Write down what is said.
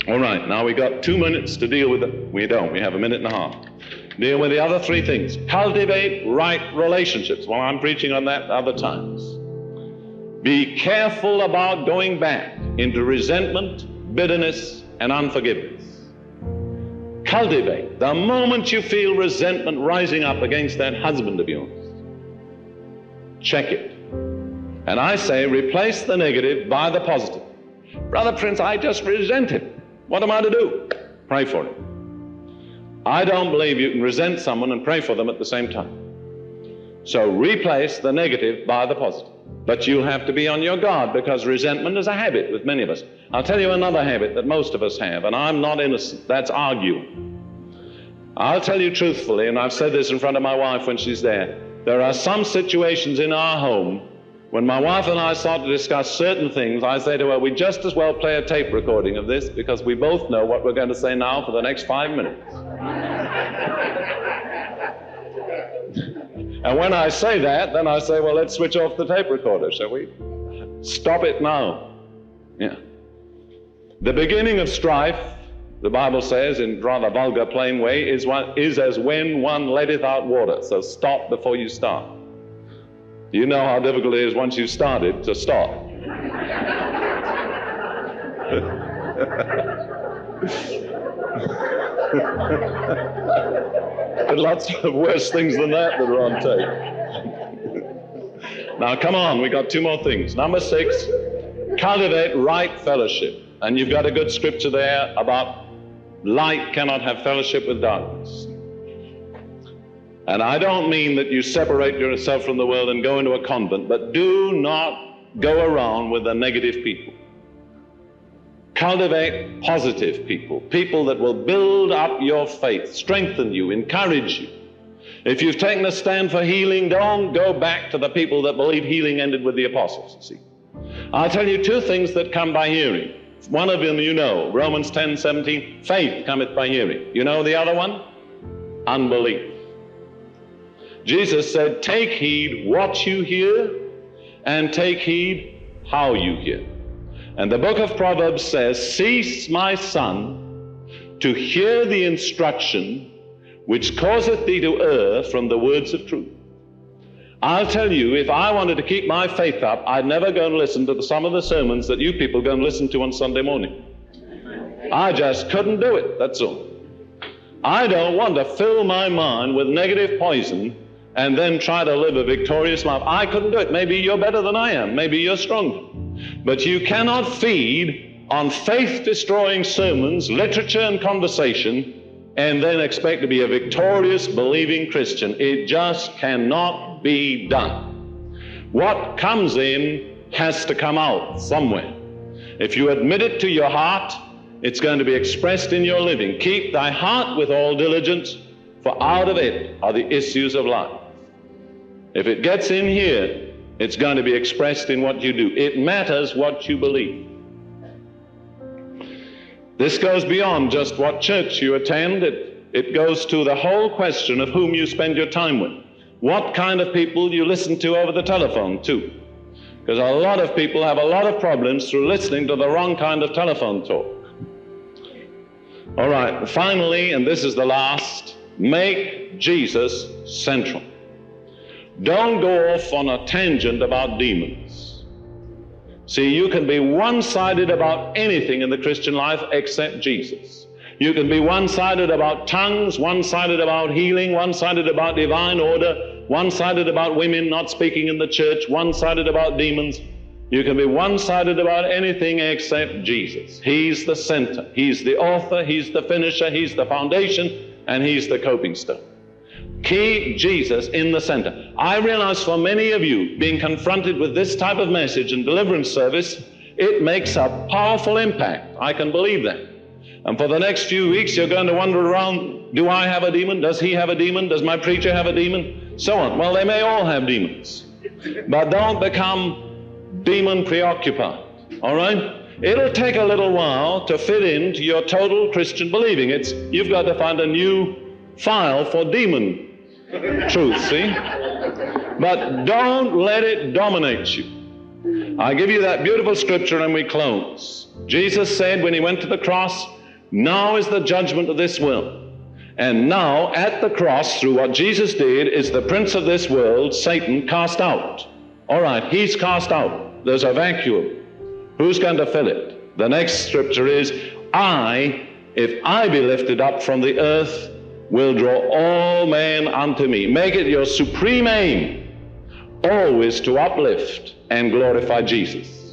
All right, now we got 2 minutes to deal with it. We don't. We have a minute and a half. Deal with the other three things. Cultivate right relationships. Well, I'm preaching on that other times. Be careful about going back into resentment, bitterness, and unforgiveness. Cultivate. The moment you feel resentment rising up against that husband of yours, check it. And I say, replace the negative by the positive. Brother Prince, I just resent him. What am I to do? Pray for him. I don't believe you can resent someone and pray for them at the same time. So replace the negative by the positive. But you'll have to be on your guard, because resentment is a habit with many of us. I'll tell you another habit that most of us have, and I'm not innocent. That's arguing. I'll tell you truthfully, and I've said this in front of my wife when she's there, there are some situations in our home when my wife and I start to discuss certain things, I say to her, we just as well play a tape recording of this, because we both know what we're going to say now for the next 5 minutes. And when I say that, then I say, well, let's switch off the tape recorder, shall we? Stop it now. Yeah. The beginning of strife, the Bible says in rather vulgar, plain way, is as when one letteth out water. So stop before you start. You know how difficult it is once you've started to stop. But lots of worse things than that are on tape. Now, come on, we got 2 more things. Number 6, cultivate right fellowship. And you've got a good scripture there about light cannot have fellowship with darkness. And I don't mean that you separate yourself from the world and go into a convent, but do not go around with the negative people. Cultivate positive people, people that will build up your faith, strengthen you, encourage you. If you've taken a stand for healing, don't go back to the people that believe healing ended with the apostles, see. I'll tell you 2 things that come by hearing. One of them you know, Romans 10:17, faith cometh by hearing. You know the other one? Unbelief. Jesus said, take heed what you hear, and take heed how you hear. And the book of Proverbs says, cease, my son, to hear the instruction which causeth thee to err from the words of truth. I'll tell you, if I wanted to keep my faith up, I'd never go and listen to some of the sermons that you people go and listen to on Sunday morning. I just couldn't do it, that's all. I don't want to fill my mind with negative poison and then try to live a victorious life. I couldn't do it. Maybe you're better than I am. Maybe you're stronger. But you cannot feed on faith-destroying sermons, literature, and conversation and then expect to be a victorious, believing Christian. It just cannot be done. What comes in has to come out somewhere. If you admit it to your heart, it's going to be expressed in your living. Keep thy heart with all diligence, for out of it are the issues of life. If it gets in here, it's going to be expressed in what you do. It matters what you believe. This goes beyond just what church you attend. It goes to the whole question of whom you spend your time with. What kind of people you listen to over the telephone, too. Because a lot of people have a lot of problems through listening to the wrong kind of telephone talk. All right, finally, and this is the last, make Jesus central. Don't go off on a tangent about demons. See, you can be one-sided about anything in the Christian life except Jesus. You can be one-sided about tongues, one-sided about healing, one-sided about divine order, one-sided about women not speaking in the church, one-sided about demons. You can be one-sided about anything except Jesus. He's the center. He's the author. He's the finisher. He's the foundation. And He's the coping stone. Keep Jesus in the center. I realize for many of you, being confronted with this type of message and deliverance service, it makes a powerful impact. I can believe that. And for the next few weeks, you're going to wander around, do I have a demon? Does he have a demon? Does my preacher have a demon? So on. Well, they may all have demons. But don't become demon preoccupied. All right? It'll take a little while to fit into your total Christian believing. You've got to find a new file for demon truth, see? But don't let it dominate you. I give you that beautiful scripture and we close. Jesus said when He went to the cross, Now is the judgment of this world. And now at the cross, through what Jesus did, is the prince of this world, Satan, cast out. All right, he's cast out. There's a vacuum. Who's going to fill it? The next scripture is, if I be lifted up from the earth, will draw all men unto me. Make it your supreme aim always to uplift and glorify Jesus.